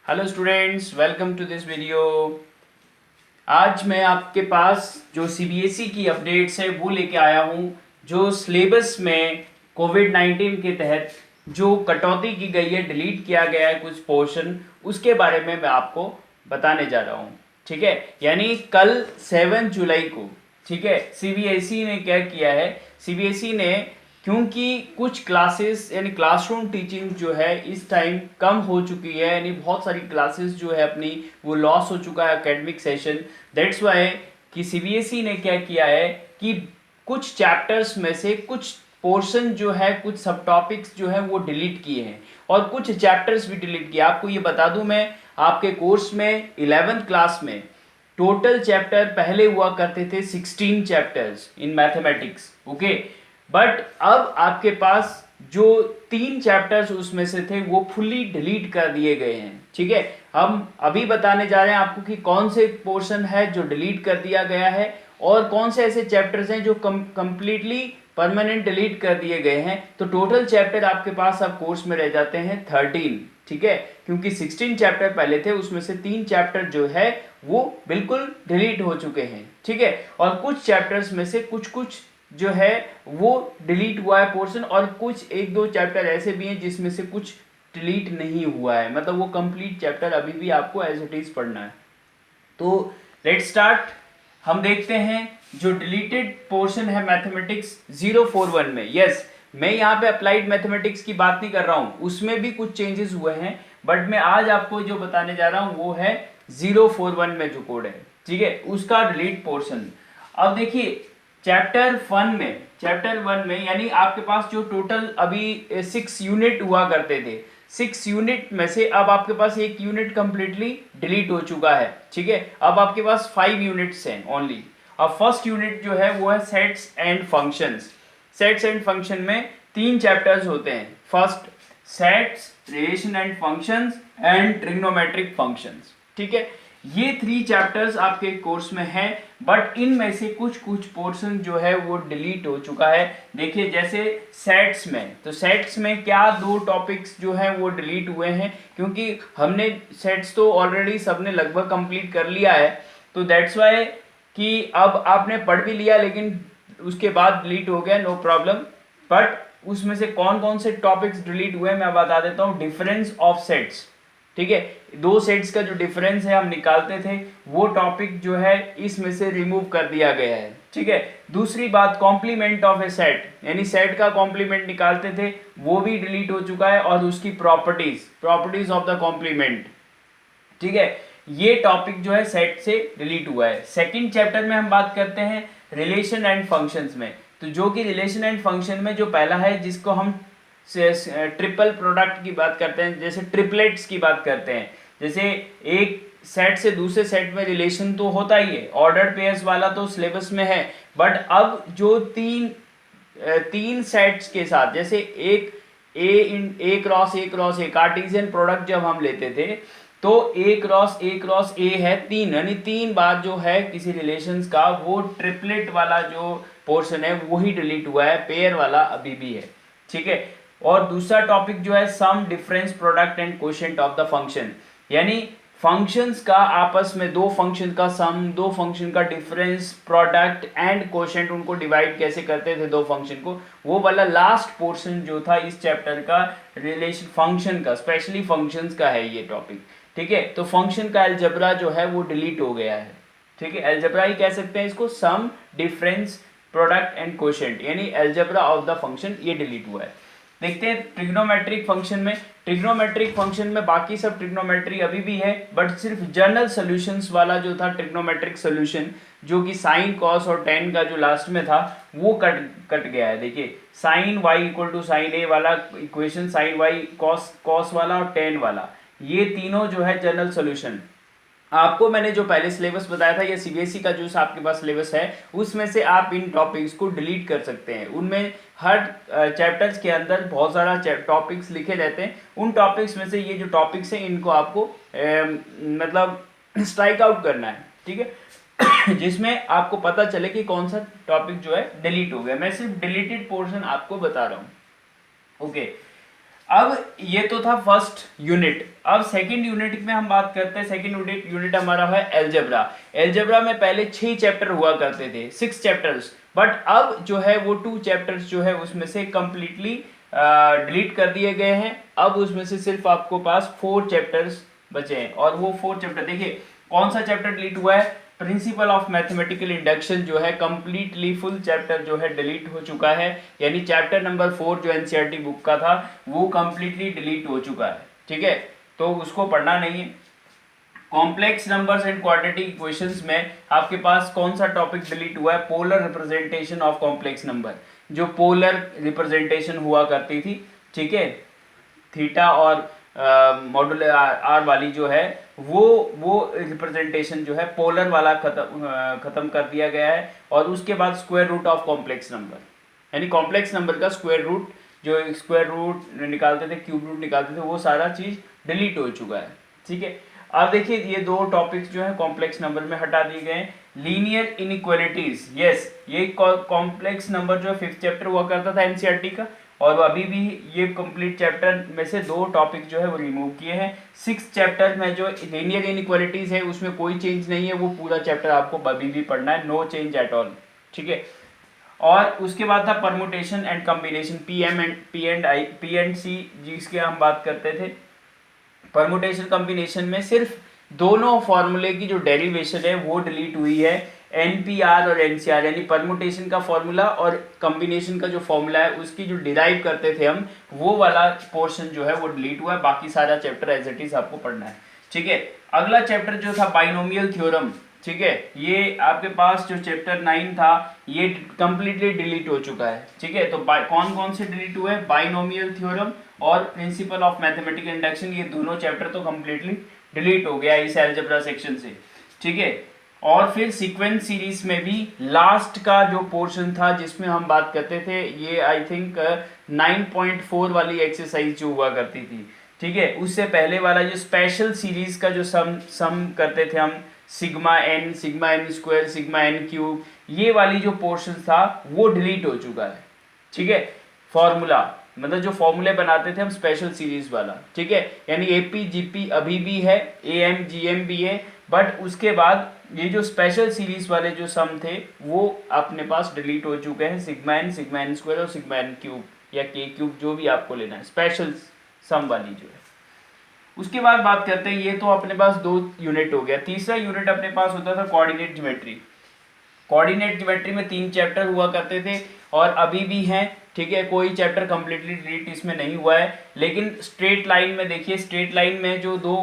Hello students, welcome to this video. आज मैं आपके पास जो सीबीएसई की अपडेट्स है वो लेके आया हूँ। जो सिलेबस में कोविड-19 के तहत जो कटौती की गई है, डिलीट किया गया है कुछ पोर्शन, उसके बारे में मैं आपको बताने जा रहा हूँ। ठीक है, यानी कल 7 जुलाई को, ठीक है, सीबीएसई ने क्या किया है, सीबीएसई ने क्योंकि कुछ क्लासेस यानी क्लासरूम टीचिंग जो है इस टाइम कम हो चुकी है, यानी बहुत सारी क्लासेस जो है अपनी वो लॉस हो चुका है एकेडमिक सेशन। दैट्स वाई कि सीबीएसई ने क्या किया है कि कुछ चैप्टर्स में से कुछ पोर्शन जो है, कुछ सब टॉपिक्स जो है वो डिलीट किए हैं और कुछ चैप्टर्स भी डिलीट किए। आपको ये बता दूं, मैं आपके कोर्स में 11th क्लास में टोटल चैप्टर पहले हुआ करते थे 16 chapters in mathematics, okay. But अब आपके पास जो 3 चैप्टर्स उसमें से थे वो फुल्ली डिलीट कर दिए गए हैं। ठीक है, हम अभी बताने जा रहे हैं आपको कि कौन से पोर्शन है जो डिलीट कर दिया गया है और कौन से ऐसे चैप्टर्स हैं जो कंप्लीटली परमानेंट डिलीट कर दिए गए हैं। तो टोटल चैप्टर आपके पास अब कोर्स में रह जाते हैं 13। ठीक है, क्योंकि 16 चैप्टर पहले थे, उसमें से 3 चैप्टर जो है वो बिल्कुल डिलीट हो चुके हैं। ठीक है, और कुछ चैप्टर्स में से कुछ कुछ जो है वो डिलीट हुआ है पोर्शन, और कुछ एक दो चैप्टर ऐसे भी हैं जिसमें से कुछ डिलीट नहीं हुआ है, मतलब वो कंप्लीट चैप्टर अभी भी आपको एज इट इज पढ़ना है। तो लेट स्टार्ट। हम देखते हैं जो डिलीटेड पोर्शन है मैथमेटिक्स 041 में। यस, मैं यहाँ पे अप्लाइड मैथमेटिक्स की बात नहीं कर रहा हूँ, उसमें भी कुछ चेंजेस हुए हैं, बट मैं आज आपको जो बताने जा रहा हूँ वो है 041 में जो कोड है, ठीक है, उसका डिलीट पोर्शन। अब देखिए चैप्टर 1 में यानी आपके पास जो टोटल अभी 6 यूनिट हुआ करते थे, 6 यूनिट में से अब आपके पास एक यूनिट कंप्लीटली डिलीट हो चुका है। ठीक है, अब आपके पास 5 यूनिट्स हैं ओनली। अब फर्स्ट यूनिट जो है वो है sets and functions. Sets and function में 3 चैप्टर्स होते हैं। First sets, relation and functions and trigonometric functions. ठीक है, ये 3 चैप्टर्स आपके कोर्स में हैं, बट इनमें से कुछ कुछ पोर्शन जो है वो डिलीट हो चुका है। देखिए जैसे सेट्स में, तो सेट्स में क्या 2 टॉपिक्स जो है वो डिलीट हुए हैं, क्योंकि हमने सेट्स तो ऑलरेडी सबने लगभग कंप्लीट कर लिया है। तो दैट्स वाई कि अब आपने पढ़ भी लिया लेकिन उसके बाद डिलीट हो गया, नो प्रॉब्लम। बट उसमें से कौन कौन से टॉपिक्स डिलीट हुए मैं बता देता हूँ। डिफरेंस ऑफ सेट्स, ठीक है, 2 सेट्स का जो डिफरेंस है हम निकालते थे, वो टॉपिक जो है इसमें से रिमूव कर दिया गया है। ठीक है, दूसरी बात कॉम्प्लीमेंट ऑफ ए सेट, यानी सेट का कॉम्प्लीमेंट निकालते थे, वो भी डिलीट हो चुका है, और उसकी प्रॉपर्टीज ऑफ द कॉम्प्लीमेंट। ठीक है, ये टॉपिक जो है सेट से डिलीट हुआ है। सेकंड चैप्टर में हम बात करते हैं रिलेशन एंड फंक्शंस में। तो जो कि रिलेशन एंड फंक्शन में जो पहला है, जिसको हम ट्रिपल प्रोडक्ट की बात करते हैं, जैसे ट्रिपलेट्स की बात करते हैं, जैसे एक सेट से दूसरे सेट में रिलेशन तो होता ही है, ऑर्डर पेयर्स वाला तो सिलेबस में है। बट अब जो तीन सेट्स के साथ, जैसे ए क्रॉस ए कार्टेशियन प्रोडक्ट जब हम लेते थे, तो ए क्रॉस ए है 3, यानी 3 बार जो है किसी रिलेशंस का, वो ट्रिपलेट वाला जो पोर्शन है वही डिलीट हुआ है, पेयर वाला अभी भी है। ठीक है, और दूसरा टॉपिक जो है sum, difference, product and quotient of the function, यानी फंक्शंस का आपस में, 2 फंक्शन का सम, 2 फंक्शन का डिफरेंस, प्रोडक्ट एंड क्वोशिएंट, उनको डिवाइड कैसे करते थे 2 फंक्शन को, वो वाला लास्ट पोर्शन जो था इस चैप्टर का, रिलेशन फंक्शन का, स्पेशली फंक्शंस का है ये टॉपिक। ठीक है, तो फंक्शन का अलजेब्रा जो है वो डिलीट हो गया है। ठीक है, अलजेब्रा ही कह सकते हैं इसको, सम, डिफरेंस, प्रोडक्ट एंड क्वोशिएंट, यानी अलजेब्रा ऑफ द फंक्शन, ये डिलीट हुआ है। देखते हैं ट्रिग्नोमेट्रिक फंक्शन में। ट्रिग्नोमेट्रिक फंक्शन में बाकी सब ट्रिग्नोमेट्री अभी भी है, बट सिर्फ जनरल सॉल्यूशंस वाला जो था ट्रिग्नोमेट्रिक सॉल्यूशन, जो कि साइन, कॉस और टेन का जो लास्ट में था, वो कट गया है। देखिए sine y equal to sine a वाला इक्वेशन, साइन वाई कॉस वाला और टेन वाला, ये तीनों जो है जनरल सॉल्यूशन। आपको मैंने जो पहले सिलेबस बताया था, ये सीबीएसई का जो आपके पास सिलेबस है, उसमें से आप इन टॉपिक्स को डिलीट कर सकते हैं। उनमें हर चैप्टर्स के अंदर बहुत सारा टॉपिक्स लिखे रहते हैं, उन टॉपिक्स में से ये जो टॉपिक्स हैं इनको आपको मतलब स्ट्राइक आउट करना है। ठीक है जिसमें आपको पता चले कि कौन सा टॉपिक जो है डिलीट हो गया। मैं सिर्फ डिलीटेड पोर्शन आपको बता रहा हूँ, ओके। अब ये तो था फर्स्ट यूनिट। अब सेकंड यूनिट में हम बात करते हैं। सेकंड यूनिट हमारा है एलजेब्रा। एलजेब्रा में पहले 6 चैप्टर हुआ करते थे, 6 चैप्टर्स, बट अब जो है वो 2 चैप्टर्स जो है उसमें से कंप्लीटली डिलीट कर दिए गए हैं। अब उसमें से सिर्फ आपको पास 4 चैप्टर्स बचे हैं, और वो 4 चैप्टर देखिए कौन सा चैप्टर डिलीट हुआ है। प्रिंसिपल ऑफ मैथमेटिकल इंडक्शन जो है कंप्लीटली फुल चैप्टर जो है डिलीट हो चुका है, यानी चैप्टर नंबर 4 जो एनसीईआरटी बुक का था वो कंप्लीटली डिलीट हो चुका है। ठीक है, तो उसको पढ़ना नहीं है। Complex numbers and quadratic equations में आपके पास कौन सा टॉपिक डिलीट हुआ है? Polar representation of complex number, जो पोलर रिप्रेजेंटेशन हुआ करती थी, ठीक है, थीटा और मॉडुलर आर वाली जो है वो रिप्रेजेंटेशन जो है पोलर वाला खत्म कर दिया गया है। और उसके बाद square root of complex number, यानी कॉम्प्लेक्स नंबर का स्क्वायर रूट, जो स्क्वायर रूट निकालते थे, क्यूब रूट निकालते थे, वो सारा चीज डिलीट हो चुका है। ठीक है, अब देखिए ये 2 टॉपिक्स जो है कॉम्प्लेक्स नंबर में हटा दिए गए हैं। लीनियर इनइक्वालिटीज, यस, ये कॉम्प्लेक्स नंबर जो है 5th चैप्टर हुआ करता था एनसीईआरटी का, और अभी भी ये कंप्लीट चैप्टर में से 2 टॉपिक जो है वो रिमूव किए हैं। 6th चैप्टर में जो लीनियर इनइक्वालिटीज है उसमें कोई चेंज नहीं है, वो पूरा चैप्टर आपको अभी भी पढ़ना है, नो चेंज एट ऑल। ठीक है, और उसके बाद था permutation and combination, P and C जिसके हम बात करते थे। परमुटेशन कॉम्बिनेशन में सिर्फ दोनों फॉर्मूले की जो डेरिवेशन है वो डिलीट हुई है, एनपीआर और एनसीआर, यानी परमुटेशन का फॉर्मूला और कॉम्बिनेशन का जो फॉर्मूला है उसकी जो डिराइव करते थे हम, वो वाला पोर्शन जो है वो डिलीट हुआ है। बाकी सारा चैप्टर एज इट इज आपको पढ़ना है। ठीक है, अगला चैप्टर जो था बाइनोमियल थ्योरम, ठीक है, ये आपके पास जो चैप्टर 9 था ये कंप्लीटली डिलीट हो चुका है। ठीक है, तो कौन कौन से डिलीट हुए? बाइनोमियल थ्योरम और प्रिंसिपल ऑफ मैथमेटिकल इंडक्शन, ये दोनों चैप्टर तो कंप्लीटली डिलीट हो गया इस अलजेब्रा सेक्शन से। ठीक है, और फिर सीक्वेंस सीरीज में भी लास्ट का जो पोर्शन था जिसमें हम बात करते थे, ये आई थिंक 9.4 वाली एक्सरसाइज जो हुआ करती थी। ठीक है, उससे पहले वाला जो स्पेशल सीरीज का जो सम करते थे हम, sigma N square, sigma N cube, ये वाली जो पोर्शन था वो डिलीट हो चुका है। ठीक है, फॉर्मूला मतलब जो फॉर्मूले बनाते थे हम स्पेशल सीरीज वाला, ठीक है, यानी एपी जीपी अभी भी है, एएम जीएम भी है, बट उसके बाद ये जो स्पेशल सीरीज वाले जो सम थे वो अपने पास डिलीट हो चुके हैं, सिग्मा एन स्क्वायर और सिग्मा एन क्यूब या के क्यूब, जो भी आपको लेना है, स्पेशल सम वाली जो है। उसके बाद बात करते हैं, ये तो अपने पास 2 यूनिट हो गया। तीसरा यूनिट अपने पास होता था कोऑर्डिनेट ज्योमेट्री। कोऑर्डिनेट ज्योमेट्री में 3 चैप्टर हुआ करते थे और अभी भी हैं। ठीक है, कोई चैप्टर कंप्लीटली डिलीट इसमें नहीं हुआ है, लेकिन स्ट्रेट लाइन में देखिए, स्ट्रेट लाइन में जो 2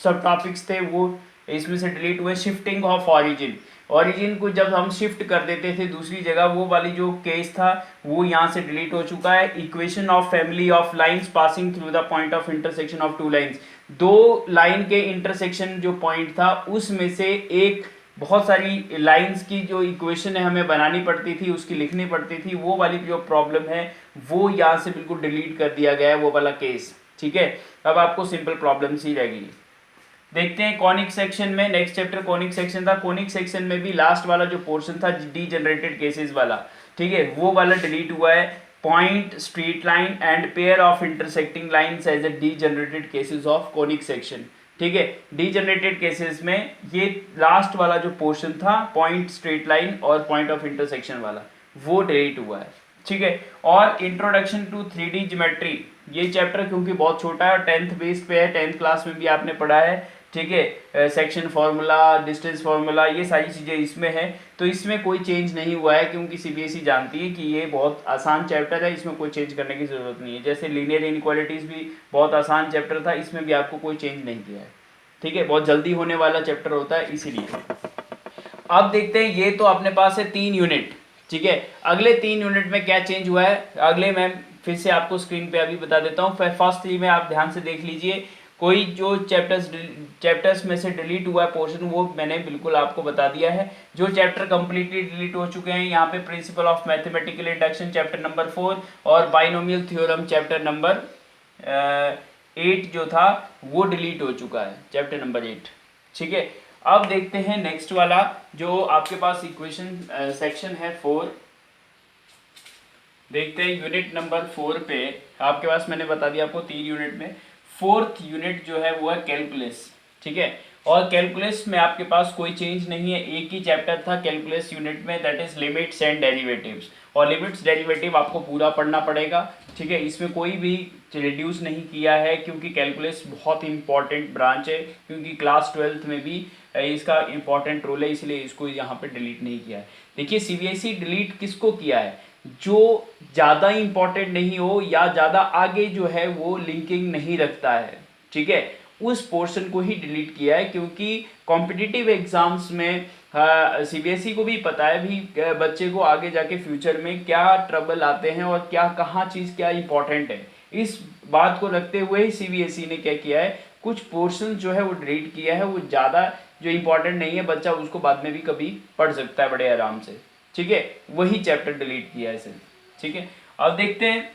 सब टॉपिक्स थे वो इसमें से डिलीट हुए। शिफ्टिंग ऑफ ऑरिजिन को जब हम शिफ्ट कर देते थे दूसरी जगह, वो वाली जो केस था वो यहाँ से डिलीट हो चुका है। Equation of family of lines passing through the point of intersection of 2 lines, 2 line के इंटरसेक्शन जो पॉइंट था उसमें से एक, बहुत सारी लाइंस की जो इक्वेशन है हमें बनानी पड़ती थी, उसकी लिखनी पड़ती थी, वो वाली जो प्रॉब्लम है वो यहाँ से बिल्कुल डिलीट कर दिया गया है, वो वाला केस। ठीक है, अब आपको सिंपल प्रॉब्लम्स ही रहेगी। देखते हैं कॉनिक सेक्शन में, नेक्स्ट चैप्टर कॉनिक सेक्शन था। कॉनिक सेक्शन में भी लास्ट वाला जो पोर्शन था डीजनरेटेड केसेस वाला, ठीक है, वो वाला डिलीट हुआ है। Point, straight line and pair of intersecting lines as a degenerated cases of conic section. ठीक है, डीजनरेटेड केसेस में ये लास्ट वाला जो पोर्शन था, पॉइंट, स्ट्रेट लाइन और पॉइंट ऑफ इंटरसेक्शन वाला, वो डिलीट हुआ है। ठीक है, और इंट्रोडक्शन टू 3D ज्योमेट्री, ये चैप्टर क्योंकि बहुत छोटा है, 10th बेस पे है, 10th क्लास में भी आपने पढ़ा है। ठीक है, सेक्शन फार्मूला, डिस्टेंस फार्मूला, ये सारी चीज़ें इसमें है, तो इसमें कोई चेंज नहीं हुआ है, क्योंकि सीबीएसई जानती है कि ये बहुत आसान चैप्टर है, इसमें कोई चेंज करने की ज़रूरत नहीं है। जैसे लीनियर इनइक्वालिटीज़ भी बहुत आसान चैप्टर था, इसमें भी आपको कोई चेंज नहीं किया है। ठीक है, बहुत जल्दी होने वाला चैप्टर होता है इसीलिए। अब देखते हैं, ये तो अपने पास है 3 यूनिट। ठीक है, अगले 3 यूनिट में क्या चेंज हुआ है, अगले मैं फिर से आपको स्क्रीन पे अभी बता देता हूँ। फर्स्ट 3 में आप ध्यान से देख लीजिए, कोई जो चैप्टर्स में से डिलीट हुआ है पोर्शन, वो मैंने बिल्कुल आपको बता दिया है। जो चैप्टर कंप्लीटली डिलीट हो चुके हैं, यहाँ पे principle of mathematical induction chapter number 4 और बाइनोमियल थ्योरम चैप्टर नंबर 8 जो था वो डिलीट हो चुका है, चैप्टर नंबर 8। ठीक है, अब देखते हैं नेक्स्ट वाला जो आपके पास इक्वेशन सेक्शन है 4, देखते हैं यूनिट नंबर 4 पे आपके पास, मैंने बता दिया आपको 3 यूनिट में, 4th यूनिट जो है वो है कैलकुलस, ठीक है। और कैलकुलस में आपके पास कोई चेंज नहीं है, एक ही चैप्टर था कैलकुलस यूनिट में, that is limits and derivatives. और लिमिट्स डेरिवेटिव आपको पूरा पढ़ना पड़ेगा, ठीक है। इसमें कोई भी रिड्यूस नहीं किया है, क्योंकि कैलकुलस बहुत इंपॉर्टेंट ब्रांच है, क्योंकि क्लास 12th में भी इसका इंपॉर्टेंट रोल है, इसलिए इसको यहाँ पे डिलीट नहीं किया है। देखिए सीबीएसई डिलीट किसको किया है, जो ज़्यादा इंपॉर्टेंट नहीं हो या ज़्यादा आगे जो है वो लिंकिंग नहीं रखता है, ठीक है, उस पोर्शन को ही डिलीट किया है। क्योंकि कॉम्पिटिटिव एग्जाम्स में सीबीएसई को भी पता है भी बच्चे को आगे जाके फ्यूचर में क्या ट्रबल आते हैं और क्या कहाँ चीज़ क्या इंपॉर्टेंट है। इस बात को रखते हुए ही सीबीएसई ने क्या किया है, कुछ पोर्शन जो है वो डिलीट किया है, वो ज़्यादा जो इंपॉर्टेंट नहीं है, बच्चा उसको बाद में भी कभी पढ़ सकता है बड़े आराम से, ठीक है। वही चैप्टर डिलीट किया है सर, ठीक है। अब देखते हैं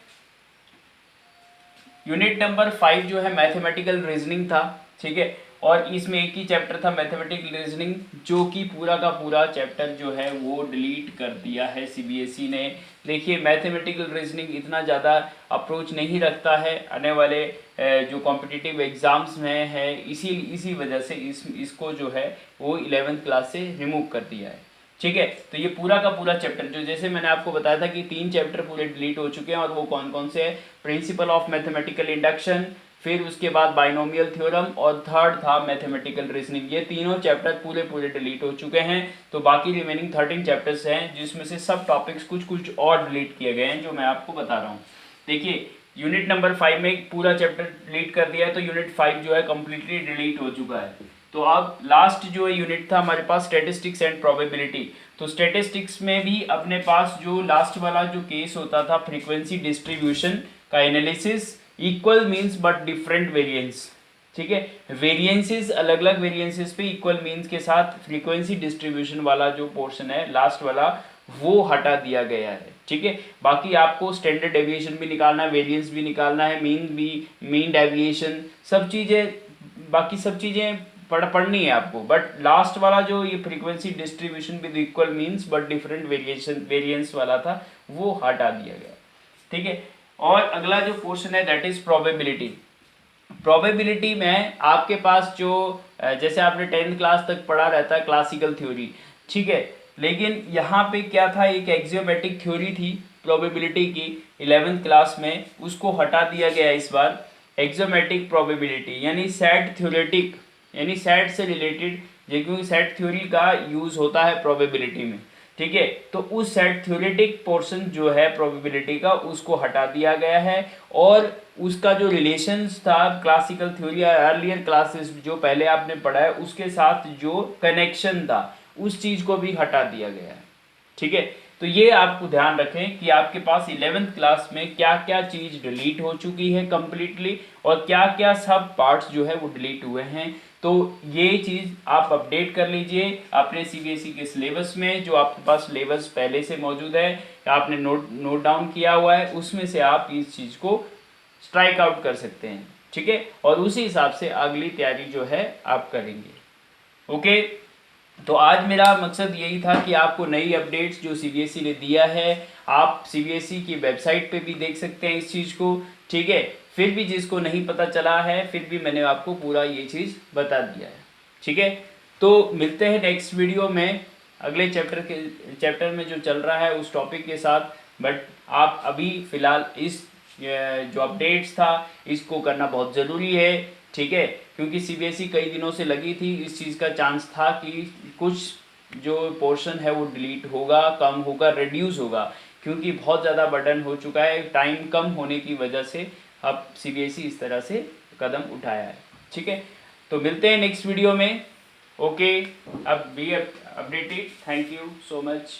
यूनिट नंबर 5 जो है मैथमेटिकल रीजनिंग था, ठीक है। और इसमें एक ही चैप्टर था मैथमेटिकल रीजनिंग, जो कि पूरा का पूरा चैप्टर जो है वो डिलीट कर दिया है सीबीएसई ने। देखिए मैथमेटिकल रीजनिंग इतना ज़्यादा अप्रोच नहीं रखता है आने वाले जो कॉम्पिटिटिव एग्ज़ाम्स में है, इसी वजह से इसको जो है वो 11th क्लास से रिमूव कर दिया है, ठीक है। तो ये पूरा का पूरा चैप्टर जो, जैसे मैंने आपको बताया था कि 3 चैप्टर पूरे डिलीट हो चुके हैं, और वो कौन कौन से हैं, प्रिंसिपल ऑफ मैथमेटिकल इंडक्शन, फिर उसके बाद बाइनोमियल थ्योरम, और थर्ड था मैथमेटिकल रीजनिंग। ये तीनों चैप्टर पूरे डिलीट हो चुके हैं। तो बाकी रिमेनिंग 13 चैप्टर्स हैं, जिसमें से सब टॉपिक्स कुछ कुछ और डिलीट किए गए हैं, जो मैं आपको बता रहा हूँ। देखिए यूनिट नंबर 5 में पूरा चैप्टर डिलीट कर दिया है, तो यूनिट 5 जो है कम्प्लीटली डिलीट हो चुका है। तो अब लास्ट जो यूनिट था हमारे पास स्टैटिस्टिक्स एंड प्रोबेबिलिटी। तो स्टैटिस्टिक्स में भी अपने पास जो लास्ट वाला जो केस होता था फ्रीक्वेंसी डिस्ट्रीब्यूशन का analysis, equal means but different variance, ठीक है। वेरिएंसेस अलग अलग वेरिएंसेस पे इक्वल मीन्स के साथ फ्रीक्वेंसी डिस्ट्रीब्यूशन वाला जो पोर्शन है लास्ट वाला, वो हटा दिया गया है, ठीक है। बाकी आपको स्टैंडर्ड डेविएशन भी निकालना है, वेरिएंस भी निकालना है, मीन डेविएशन, सब चीज़ें, बाकी सब चीज़ें पढ़नी है आपको। बट लास्ट वाला जो ये frequency distribution with equal means but different variance वाला था, वो हटा दिया गया, ठीक है। और अगला जो पोर्शन है दैट इज प्रोबेबिलिटी। प्रोबेबिलिटी में आपके पास जो जैसे आपने 10th क्लास तक पढ़ा रहता है क्लासिकल थ्योरी, ठीक है, लेकिन यहाँ पे क्या था, एक एक्सियोमेटिक थ्योरी थी प्रोबेबिलिटी की 11th क्लास में, उसको हटा दिया गया इस बार। एक्सियोमेटिक प्रोबेबिलिटी यानी सेट थ्योरेटिक, यानी सेट से रिलेटेड, क्योंकि सेट थ्योरी का यूज़ होता है प्रोबेबिलिटी में, ठीक है। तो उस सेट थ्योरेटिक पोर्शन जो है प्रोबेबिलिटी का, उसको हटा दिया गया है। और उसका जो रिलेशंस था क्लासिकल थ्योरी या अर्लियर क्लासेस जो पहले आपने पढ़ा है उसके साथ जो कनेक्शन था, उस चीज़ को भी हटा दिया गया है, ठीक है। तो ये आपको ध्यान रखें कि आपके पास 11th क्लास में क्या क्या चीज़ डिलीट हो चुकी है कम्प्लीटली, और क्या क्या सब पार्ट्स जो है वो डिलीट हुए हैं। तो ये चीज़ आप अपडेट कर लीजिए अपने सीबीएसई के सिलेबस में, जो आपके पास सिलेबस पहले से मौजूद है, आपने नोट डाउन किया हुआ है, उसमें से आप इस चीज़ को स्ट्राइक आउट कर सकते हैं, ठीक है। और उसी हिसाब से अगली तैयारी जो है आप करेंगे। ओके, तो आज मेरा मकसद यही था कि आपको नई अपडेट्स जो सीबीएसई ने दिया है, आप सीबीएसई की वेबसाइट पे भी देख सकते हैं इस चीज़ को, ठीक है। फिर भी जिसको नहीं पता चला है, फिर भी मैंने आपको पूरा ये चीज़ बता दिया है, ठीक है। तो मिलते हैं नेक्स्ट वीडियो में अगले चैप्टर में जो चल रहा है उस टॉपिक के साथ। बट आप अभी फ़िलहाल इस जो अपडेट्स था इसको करना बहुत ज़रूरी है, ठीक है, क्योंकि सीबीएसई कई दिनों से लगी थी, इस चीज़ का चांस था कि कुछ जो पोर्शन है वो डिलीट होगा, कम होगा, रिड्यूस होगा, क्योंकि बहुत ज़्यादा बर्डन हो चुका है, टाइम कम होने की वजह से अब सीबीएसई इस तरह से कदम उठाया है, ठीक है। तो मिलते हैं नेक्स्ट वीडियो में। ओके, अब be updated. Thank you so much.